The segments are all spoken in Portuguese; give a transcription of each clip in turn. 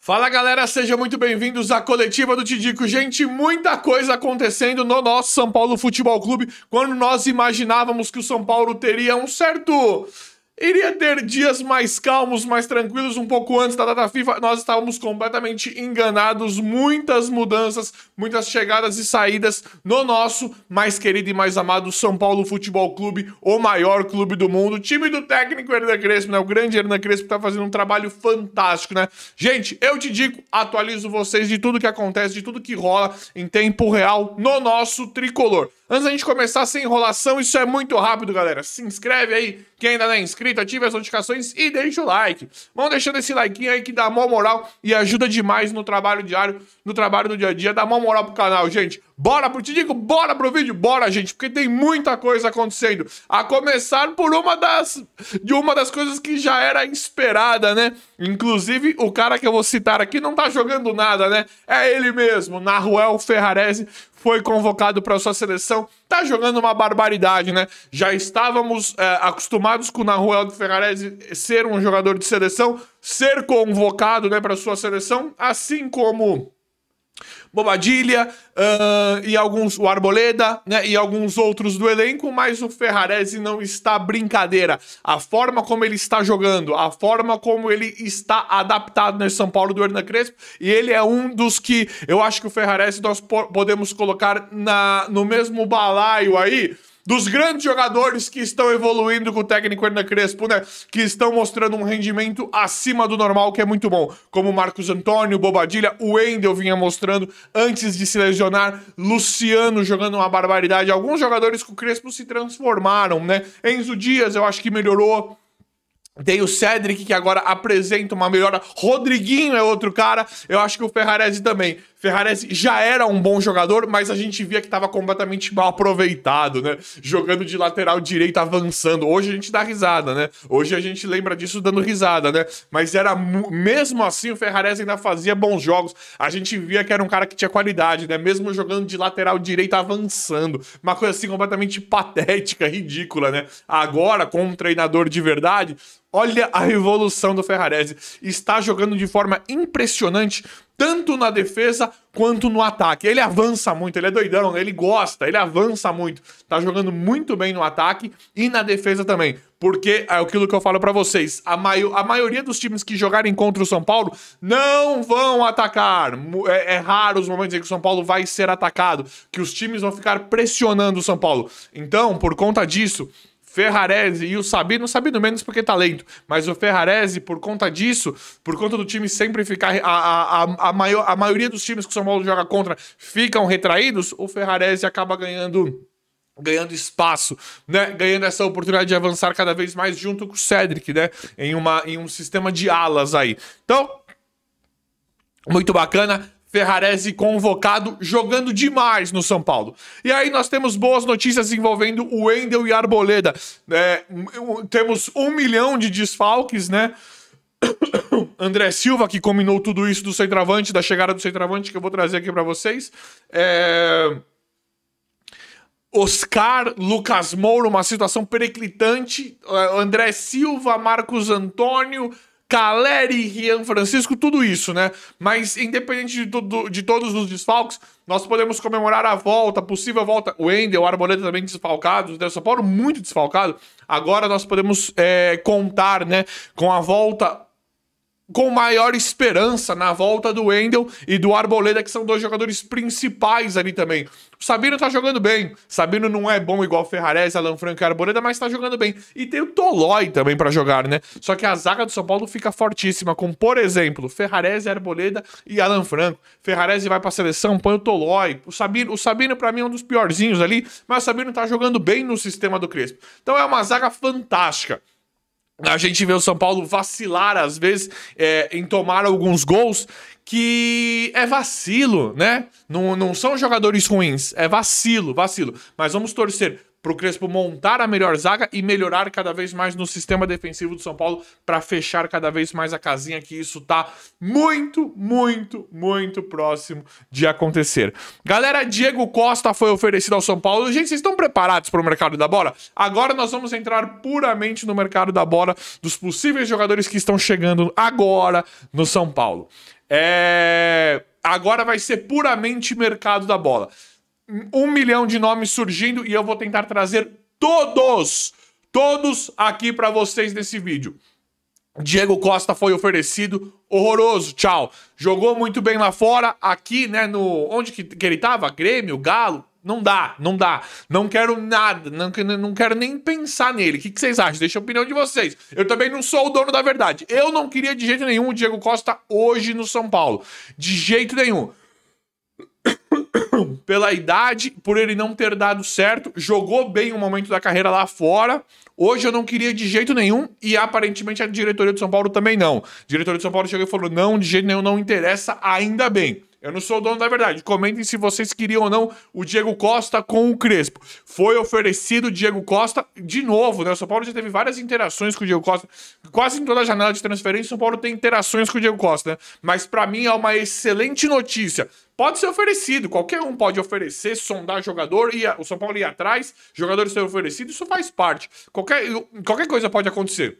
Fala galera, sejam muito bem-vindos à coletiva do Tidico. Gente, muita coisa acontecendo no nosso São Paulo Futebol Clube. Quando nós imaginávamos que o São Paulo teria iria ter dias mais calmos, mais tranquilos, um pouco antes da data FIFA, nós estávamos completamente enganados. Muitas mudanças, muitas chegadas e saídas no nosso mais querido e mais amado São Paulo Futebol Clube, o maior clube do mundo. Time do técnico Hernan Crespo, né? O grande Hernan Crespo tá fazendo um trabalho fantástico, né? Gente, eu te digo, atualizo vocês de tudo que acontece, de tudo que rola em tempo real no nosso tricolor. Antes da gente começar, sem enrolação, isso é muito rápido, galera. Se inscreve aí, quem ainda não é inscrito, ative as notificações e deixa o like. Vão deixando esse like aí que dá mó moral e ajuda demais no trabalho diário, no trabalho do dia a dia. Dá mó moral pro canal, gente. Bora pro Tidico, bora pro vídeo, bora, gente, porque tem muita coisa acontecendo. A começar por uma das coisas que já era esperada, né? Inclusive, o cara que eu vou citar aqui não tá jogando nada, né? É ele mesmo, Nahuel Ferraresi. Foi convocado para sua seleção, tá jogando uma barbaridade, né? Já estávamos acostumados com o Nahuel Ferraresi ser um jogador de seleção, ser convocado, né, para sua seleção, assim como Bobadilla o Arboleda, né, e alguns outros do elenco, mas o Ferraresi não está brincadeira. A forma como ele está jogando, a forma como ele está adaptado nesse São Paulo do Hernan Crespo, e ele é um dos que eu acho que o Ferraresi nós podemos colocar no mesmo balaio aí dos grandes jogadores que estão evoluindo com o técnico Hernan Crespo, né? Que estão mostrando um rendimento acima do normal, que é muito bom. Como o Marcos Antônio, Bobadilla, o Wendel vinha mostrando antes de se lesionar, Luciano jogando uma barbaridade. Alguns jogadores com o Crespo se transformaram, né? Enzo Dias, eu acho que melhorou. Tem o Cedric, que agora apresenta uma melhora. Rodriguinho é outro cara. Eu acho que o Ferraresi também. Ferraresi já era um bom jogador, mas a gente via que estava completamente mal aproveitado, né? Jogando de lateral direito, avançando. Hoje a gente dá risada, né? Hoje a gente lembra disso dando risada, né? Mas mesmo assim o Ferraresi ainda fazia bons jogos. A gente via que era um cara que tinha qualidade, né? Mesmo jogando de lateral direito, avançando. Uma coisa assim completamente patética, ridícula, né? Agora, com um treinador de verdade, olha a evolução do Ferraresi. Está jogando de forma impressionante, tanto na defesa quanto no ataque. Ele avança muito, ele é doidão, ele gosta, ele avança muito. Tá jogando muito bem no ataque e na defesa também. Porque é aquilo que eu falo pra vocês, a maioria dos times que jogarem contra o São Paulo não vão atacar. É raro os momentos em que o São Paulo vai ser atacado, que os times vão ficar pressionando o São Paulo. Então, por conta disso, Ferraresi e o Sabino menos porque tá lento, mas o Ferraresi, por conta disso, por conta do time sempre ficar, a maioria dos times que o São Paulo joga contra ficam retraídos, o Ferraresi acaba ganhando espaço, né? Ganhando essa oportunidade de avançar cada vez mais junto com o Cedric, né? Em um sistema de alas aí. Então, muito bacana. Ferraresi convocado, jogando demais no São Paulo. E aí nós temos boas notícias envolvendo o Wendel e Arboleda. Temos 1 milhão de desfalques, né? André Silva, que combinou tudo isso do centroavante, da chegada do centroavante, que eu vou trazer aqui para vocês. Oscar, Lucas Moura, uma situação periclitante. André Silva, Marcos Antônio, Caleri, Rian Francisco, tudo isso, né? Mas independente de todos os desfalques, nós podemos comemorar a volta, a possível volta. O Wendel, o Arboleda também desfalcados, né? O São Paulo muito desfalcado. Agora nós podemos contar, né, com a volta, com maior esperança na volta do Wendel e do Arboleda, que são dois jogadores principais ali também. O Sabino tá jogando bem. Sabino não é bom igual o Ferraresi, Alan Franco e Arboleda, mas tá jogando bem. E tem o Tolói também pra jogar, né? Só que a zaga do São Paulo fica fortíssima, com, por exemplo, Ferraresi, Arboleda e Alan Franco. Ferraresi vai pra seleção, põe o Tolói. O Sabino pra mim é um dos piorzinhos ali, mas o Sabino tá jogando bem no sistema do Crespo. Então é uma zaga fantástica. A gente vê o São Paulo vacilar, às vezes, em tomar alguns gols que é vacilo, né? Não são jogadores ruins, é vacilo. Mas vamos torcer pro Crespo montar a melhor zaga e melhorar cada vez mais no sistema defensivo do São Paulo para fechar cada vez mais a casinha, que isso tá muito, muito, muito próximo de acontecer. Galera, Diego Costa foi oferecido ao São Paulo. Gente, vocês estão preparados para o mercado da bola? Agora nós vamos entrar puramente no mercado da bola, dos possíveis jogadores que estão chegando agora no São Paulo. Agora vai ser puramente mercado da bola. 1 milhão de nomes surgindo e eu vou tentar trazer todos aqui pra vocês nesse vídeo. Diego Costa foi oferecido, horroroso, tchau. Jogou muito bem lá fora, aqui, né, onde que ele tava? Grêmio, Galo? Não dá. Não quero nada, não quero nem pensar nele. O que vocês acham? Deixa a opinião de vocês. Eu também não sou o dono da verdade. Eu não queria de jeito nenhum o Diego Costa hoje no São Paulo. De jeito nenhum. Pela idade, por ele não ter dado certo, jogou bem um momento da carreira lá fora. Hoje eu não queria de jeito nenhum e aparentemente a diretoria do São Paulo também não. A diretoria do São Paulo chegou e falou, não, de jeito nenhum, não interessa, ainda bem. Eu não sou o dono da verdade. Comentem se vocês queriam ou não o Diego Costa com o Crespo. Foi oferecido o Diego Costa de novo, né? O São Paulo já teve várias interações com o Diego Costa. Quase em toda a janela de transferência, o São Paulo tem interações com o Diego Costa, né? Mas pra mim é uma excelente notícia. Pode ser oferecido, qualquer um pode oferecer, sondar jogador, o São Paulo ir atrás, jogadores serem oferecidos, isso faz parte. Qualquer coisa pode acontecer.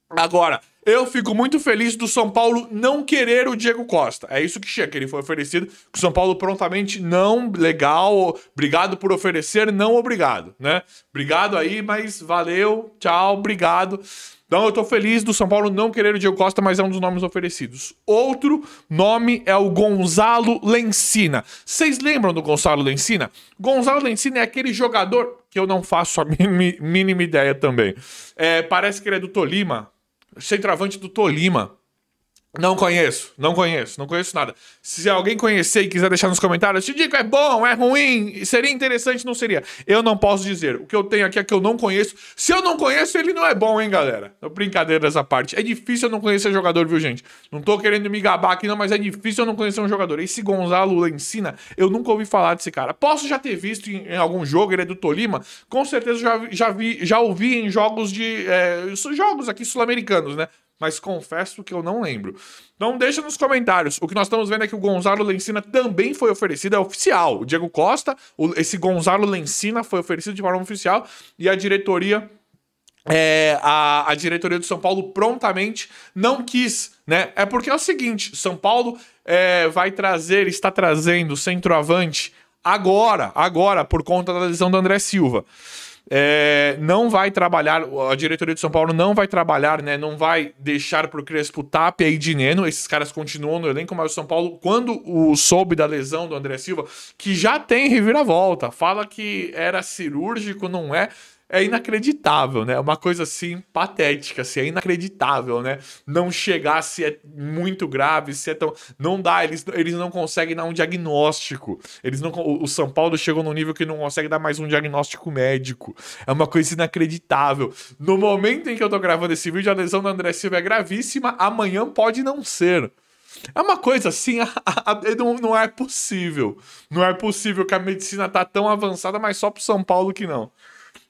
Agora, eu fico muito feliz do São Paulo não querer o Diego Costa. É isso que chega, que ele foi oferecido, que o São Paulo prontamente não, legal, obrigado por oferecer, não obrigado, né? Obrigado aí, mas valeu, tchau, obrigado. Então eu tô feliz do São Paulo não querer o Diego Costa, mas é um dos nomes oferecidos. Outro nome é o Gonzalo Lencina. Vocês lembram do Gonzalo Lencina? Gonzalo Lencina é aquele jogador que eu não faço a mínima ideia também. Parece que ele é do Tolima, centroavante do Tolima. Não conheço nada. Se alguém conhecer e quiser deixar nos comentários, te digo, é bom, é ruim, seria interessante, não seria. Eu não posso dizer. O que eu tenho aqui é que eu não conheço. Se eu não conheço, ele não é bom, hein, galera? Brincadeira dessa parte. É difícil eu não conhecer jogador, viu, gente? Não tô querendo me gabar aqui, não, mas é difícil eu não conhecer um jogador. Esse Gonzalo Lencina, eu nunca ouvi falar desse cara. Posso já ter visto em algum jogo, ele é do Tolima. Com certeza já ouvi em jogos jogos aqui sul-americanos, né? Mas confesso que eu não lembro. Então deixa nos comentários. O que nós estamos vendo é que o Gonzalo Lencina também foi oferecido, é oficial. O Diego Costa, esse Gonzalo Lencina foi oferecido de forma oficial e a diretoria... a diretoria do São Paulo prontamente não quis, né? É porque é o seguinte, São Paulo está trazendo centroavante agora, por conta da lesão do André Silva. Não vai trabalhar, a diretoria de São Paulo não vai trabalhar, né? Não vai deixar pro Crespo, Tapia e Dineno. Esses caras continuam no elenco, mas o São Paulo, quando soube da lesão do André Silva, que já tem reviravolta, fala que era cirúrgico, não é? É inacreditável, né? É uma coisa assim patética, assim, é inacreditável, né? Não chegar se é muito grave, se é tão... Não dá, eles não conseguem dar um diagnóstico. O São Paulo chegou num nível que não consegue dar mais um diagnóstico médico. É uma coisa inacreditável. No momento em que eu tô gravando esse vídeo, a lesão do André Silva é gravíssima, amanhã pode não ser. É uma coisa assim, não é possível. Não é possível que a medicina tá tão avançada, mas só pro São Paulo que não.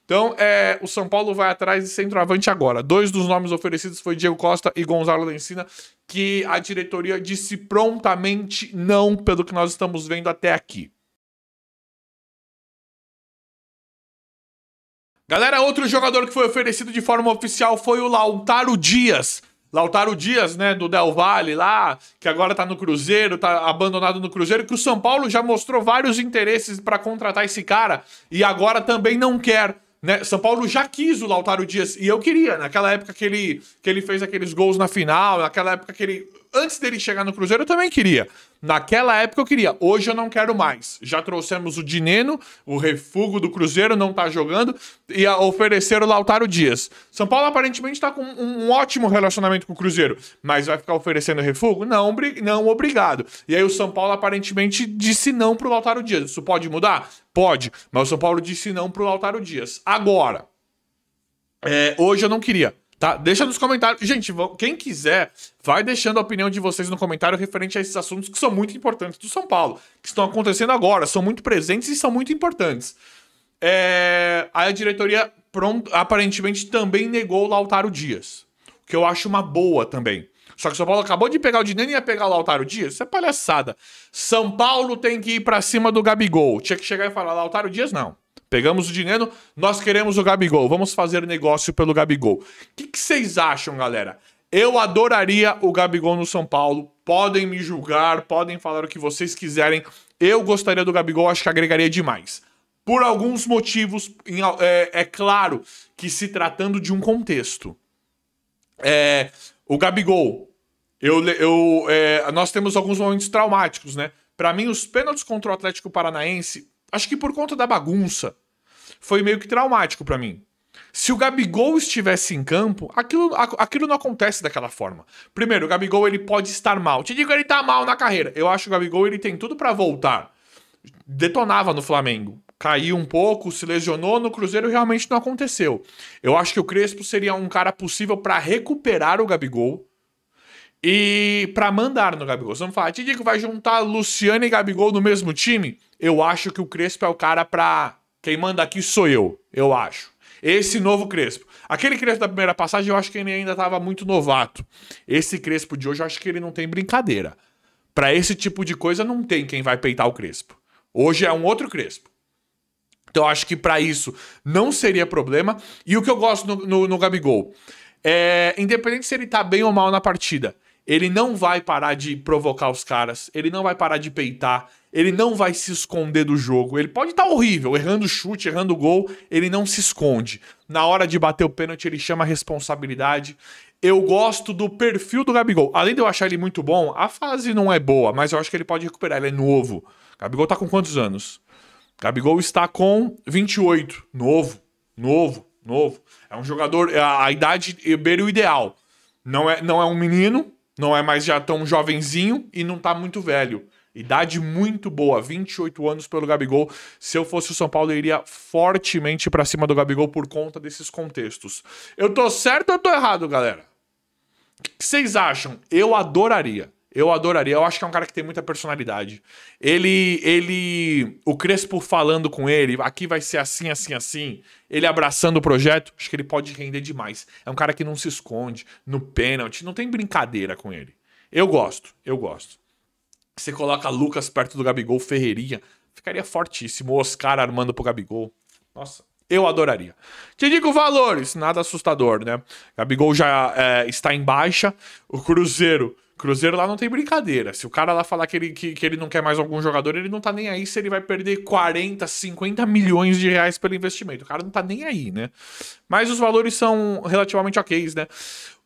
Então, o São Paulo vai atrás de centroavante agora. 2 dos nomes oferecidos foi Diego Costa e Gonzalo Lencina, que a diretoria disse prontamente não, pelo que nós estamos vendo até aqui. Galera, outro jogador que foi oferecido de forma oficial foi o Lautaro Dias. Lautaro Dias, né, do Del Valle lá, que agora tá no Cruzeiro, tá abandonado no Cruzeiro, que o São Paulo já mostrou vários interesses para contratar esse cara e agora também não quer. Né? São Paulo já quis o Lautaro Dias, e eu queria, naquela época que ele fez aqueles gols na final, naquela época que ele... Antes dele chegar no Cruzeiro, eu também queria. Naquela época eu queria, hoje eu não quero mais. Já trouxemos o Dineno, o refúgio do Cruzeiro, não tá jogando, e ofereceram o Lautaro Dias. São Paulo aparentemente tá com um ótimo relacionamento com o Cruzeiro, mas vai ficar oferecendo refúgio? Não, obrigado. E aí o São Paulo aparentemente disse não pro Lautaro Dias. Isso pode mudar? Pode, mas o São Paulo disse não pro Lautaro Dias. Agora, hoje eu não queria. Tá? Deixa nos comentários. Gente, quem quiser, vai deixando a opinião de vocês no comentário referente a esses assuntos que são muito importantes do São Paulo, que estão acontecendo agora, são muito presentes e são muito importantes. A diretoria aparentemente também negou o Lautaro Dias, o que eu acho uma boa também. Só que o São Paulo acabou de pegar o Dineno e ia pegar o Lautaro Dias. Isso é palhaçada. São Paulo tem que ir pra cima do Gabigol. Tinha que chegar e falar, Lautaro Dias não. Pegamos o Dineno, nós queremos o Gabigol. Vamos fazer negócio pelo Gabigol. O que vocês acham, galera? Eu adoraria o Gabigol no São Paulo. podem me julgar, podem falar o que vocês quiserem. Eu gostaria do Gabigol, acho que agregaria demais. Por alguns motivos, é claro que se tratando de um contexto. O Gabigol, nós temos alguns momentos traumáticos, né? Pra mim, os pênaltis contra o Atlético Paranaense, acho que por conta da bagunça, foi meio que traumático pra mim. Se o Gabigol estivesse em campo, aquilo não acontece daquela forma. Primeiro, o Gabigol ele pode estar mal. Te digo que ele tá mal na carreira. Eu acho que o Gabigol ele tem tudo pra voltar. Detonava no Flamengo. Caiu um pouco, se lesionou, no Cruzeiro realmente não aconteceu. Eu acho que o Crespo seria um cara possível pra recuperar o Gabigol e pra mandar no Gabigol. Vamos falar, te digo que vai juntar Luciano e Gabigol no mesmo time? Eu acho que o Crespo é o cara pra... Quem manda aqui sou eu acho. Esse novo Crespo. Aquele Crespo da primeira passagem, eu acho que ele ainda estava muito novato. Esse Crespo de hoje, eu acho que ele não tem brincadeira. Pra esse tipo de coisa, não tem quem vai peitar o Crespo. Hoje é um outro Crespo. Então, eu acho que pra isso não seria problema. E o que eu gosto no Gabigol independente se ele tá bem ou mal na partida, ele não vai parar de provocar os caras, ele não vai parar de peitar, ele não vai se esconder do jogo. Ele pode estar horrível, errando chute, errando gol, ele não se esconde. Na hora de bater o pênalti, ele chama a responsabilidade. Eu gosto do perfil do Gabigol. Além de eu achar ele muito bom, a fase não é boa, mas eu acho que ele pode recuperar, ele é novo. O Gabigol tá com quantos anos? O Gabigol está com 28. Novo. É um jogador, a idade beira o ideal. Não é um menino, não é mais já tão jovenzinho e não tá muito velho. Idade muito boa, 28 anos pelo Gabigol. Se eu fosse o São Paulo, eu iria fortemente pra cima do Gabigol por conta desses contextos. Eu tô certo ou eu tô errado, galera? O que vocês acham? Eu adoraria. Eu acho que é um cara que tem muita personalidade. O Crespo falando com ele, aqui vai ser assim, assim, assim. Ele abraçando o projeto, acho que ele pode render demais. É um cara que não se esconde no pênalti, não tem brincadeira com ele. Eu gosto. Você coloca Lucas perto do Gabigol, Ferreirinha, ficaria fortíssimo. Oscar armando pro Gabigol. Nossa, eu adoraria. Te digo valores, nada assustador, né? Gabigol já está em baixa. O Cruzeiro lá não tem brincadeira. Se o cara lá falar que ele não quer mais algum jogador, ele não tá nem aí se ele vai perder 40, 50 milhões de reais pelo investimento. O cara não tá nem aí, né? Mas os valores são relativamente ok, né?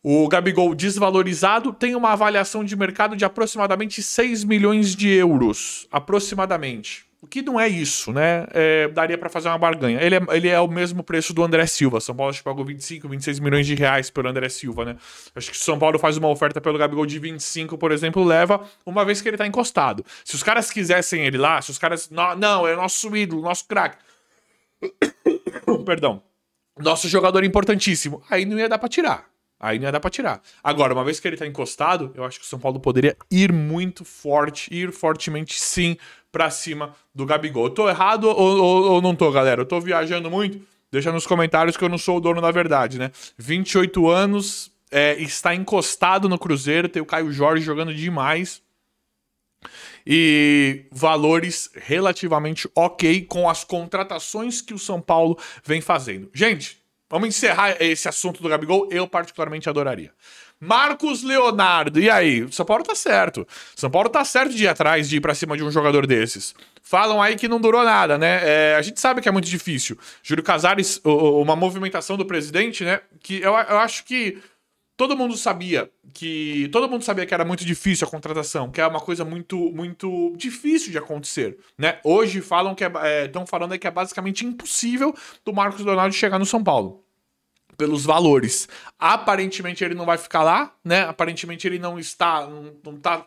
O Gabigol desvalorizado tem uma avaliação de mercado de aproximadamente 6 milhões de euros. Aproximadamente. O que não é isso, né? Daria pra fazer uma barganha. Ele é o mesmo preço do André Silva. São Paulo acho que pagou 25, 26 milhões de reais pelo André Silva, né? Acho que se São Paulo faz uma oferta pelo Gabigol de 25, por exemplo, leva uma vez que ele tá encostado. Se os caras quisessem ele lá, se os caras... Não, é nosso ídolo, nosso craque. Perdão. Nosso jogador importantíssimo. Aí não ia dar pra tirar. Agora, uma vez que ele tá encostado, eu acho que o São Paulo poderia ir fortemente sim pra cima do Gabigol. Eu tô errado ou não tô, galera? Eu tô viajando muito? Deixa nos comentários que eu não sou o dono da verdade, né? 28 anos, está encostado no Cruzeiro, tem o Caio Jorge jogando demais. E valores relativamente ok com as contratações que o São Paulo vem fazendo. Gente, vamos encerrar esse assunto do Gabigol. Eu particularmente adoraria. Marcos Leonardo, e aí? O São Paulo tá certo. São Paulo tá certo de ir atrás, de ir pra cima de um jogador desses. Falam aí que não durou nada, né? A gente sabe que é muito difícil. Júlio Casares, uma movimentação do presidente, né? Que eu acho que todo mundo sabia que era muito difícil a contratação, que é uma coisa muito, muito difícil de acontecer, né? Hoje falam que estão falando aí que é basicamente impossível do Marcos Leonardo chegar no São Paulo. Pelos valores. Aparentemente ele não vai ficar lá, né? Aparentemente ele não tá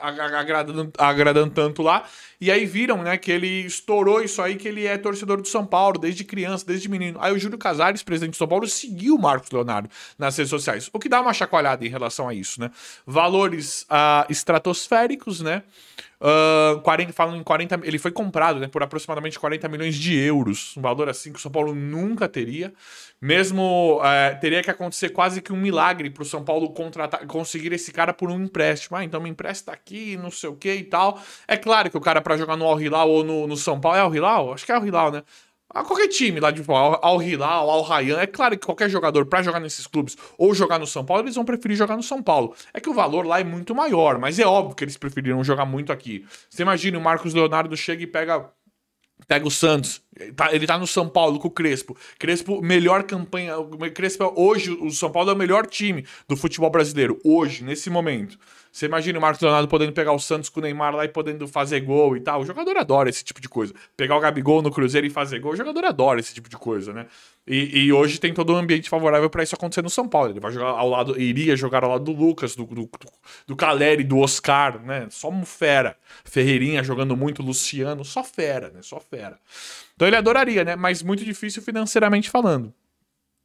agradando tanto lá. E aí viram, né, que ele estourou isso aí, que ele é torcedor do São Paulo desde criança, desde menino. Aí o Júlio Casares, presidente do São Paulo, seguiu o Marcos Leonardo nas redes sociais. O que dá uma chacoalhada em relação a isso, né? Valores estratosféricos, né? Falam em 40, ele foi comprado, né, por aproximadamente 40 milhões de euros, um valor assim que o São Paulo nunca teria. Mesmo teria que acontecer quase que um milagre pro São Paulo conseguir esse cara por um empréstimo. Então me empresta aqui, não sei o que e tal. É claro que o cara pra jogar no Al Hilal ou no São Paulo, é Al Hilal? Acho que é Al Hilal, né? a qualquer time lá de Al Hilal, Al Rayyan. É claro que qualquer jogador, pra jogar nesses clubes ou jogar no São Paulo, eles vão preferir jogar no São Paulo. É que o valor lá é muito maior, mas é óbvio que eles preferiram jogar muito aqui. Você imagina, o Marcos Leonardo chega e pega o Santos, ele tá no São Paulo com o Crespo. Crespo, melhor campanha. Crespo, hoje, o São Paulo é o melhor time do futebol brasileiro. Hoje, nesse momento. Você imagina o Marcos Leonardo podendo pegar o Santos com o Neymar lá e podendo fazer gol e tal. O jogador adora esse tipo de coisa. Pegar o Gabigol no Cruzeiro e fazer gol, o jogador adora esse tipo de coisa, né? E hoje tem todo um ambiente favorável para isso acontecer no São Paulo. Ele vai jogar ao lado, iria jogar ao lado do Lucas, do Caleri, do Oscar, né? Só um fera. Ferreirinha jogando muito, Luciano, só fera, né? Só fera. Então ele adoraria, né? Mas muito difícil financeiramente falando.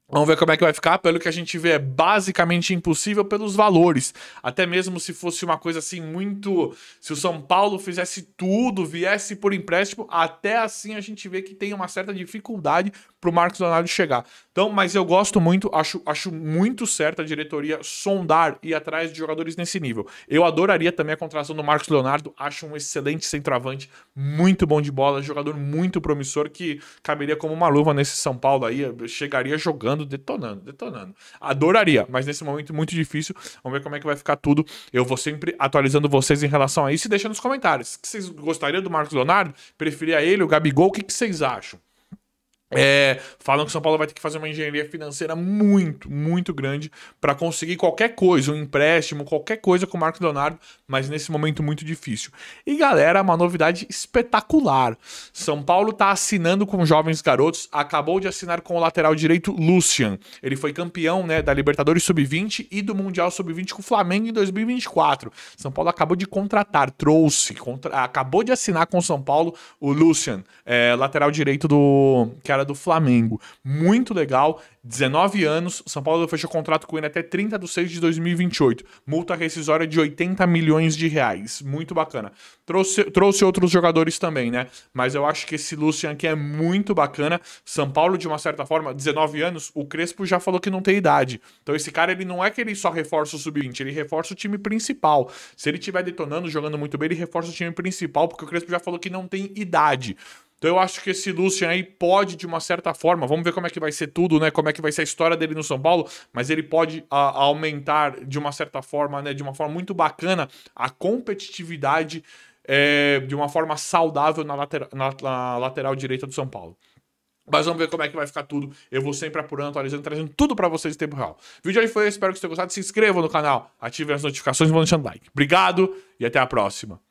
Vamos ver como é que vai ficar. Pelo que a gente vê, é basicamente impossível pelos valores. Até mesmo se fosse uma coisa assim muito... Se o São Paulo fizesse tudo, viesse por empréstimo, até assim a gente vê que tem uma certa dificuldade pro Marcos Leonardo chegar. Então, mas eu gosto muito, acho muito certo a diretoria sondar e ir atrás de jogadores nesse nível. Eu adoraria também a contratação do Marcos Leonardo. Acho um excelente centroavante, muito bom de bola, jogador muito promissor que caberia como uma luva nesse São Paulo aí. Chegaria jogando, detonando. Adoraria, mas nesse momento muito difícil. Vamos ver como é que vai ficar tudo. Eu vou sempre atualizando vocês em relação a isso e deixa nos comentários. Que vocês gostariam do Marcos Leonardo? Preferia ele, o Gabigol? O que vocês acham? Falam que o São Paulo vai ter que fazer uma engenharia financeira muito grande para conseguir qualquer coisa, um empréstimo, qualquer coisa com o Marcos Leonardo, mas nesse momento muito difícil. E galera, uma novidade espetacular. São Paulo tá assinando com jovens garotos, acabou de assinar com o lateral direito Lucian. Ele foi campeão, né, da Libertadores Sub-20 e do Mundial Sub-20 com o Flamengo em 2024. São Paulo acabou de contratar, acabou de assinar com o São Paulo o Lucian, lateral direito que era do Flamengo. Muito legal, 19 anos, São Paulo fechou contrato com ele até 30 de 6 de 2028. Multa rescisória de 80 milhões de reais. Muito bacana. Trouxe outros jogadores também, né? Mas eu acho que esse Lucian aqui é muito bacana. São Paulo, de uma certa forma, 19 anos, o Crespo já falou que não tem idade. Então esse cara, ele não é que ele só reforça o sub-20, ele reforça o time principal. Se ele estiver detonando, jogando muito bem, ele reforça o time principal, porque o Crespo já falou que não tem idade. Então eu acho que esse Lucian aí pode, de uma certa forma, vamos ver como é que vai ser tudo, né? Como é que vai ser a história dele no São Paulo, mas ele pode aumentar, de uma certa forma, né? De uma forma muito bacana, a competitividade de uma forma saudável na lateral direita do São Paulo. Mas vamos ver como é que vai ficar tudo. Eu vou sempre apurando, atualizando, trazendo tudo pra vocês em tempo real. O vídeo aí foi esse, espero que vocês tenham gostado. Se inscrevam no canal, ativem as notificações e vão deixando like. Obrigado e até a próxima.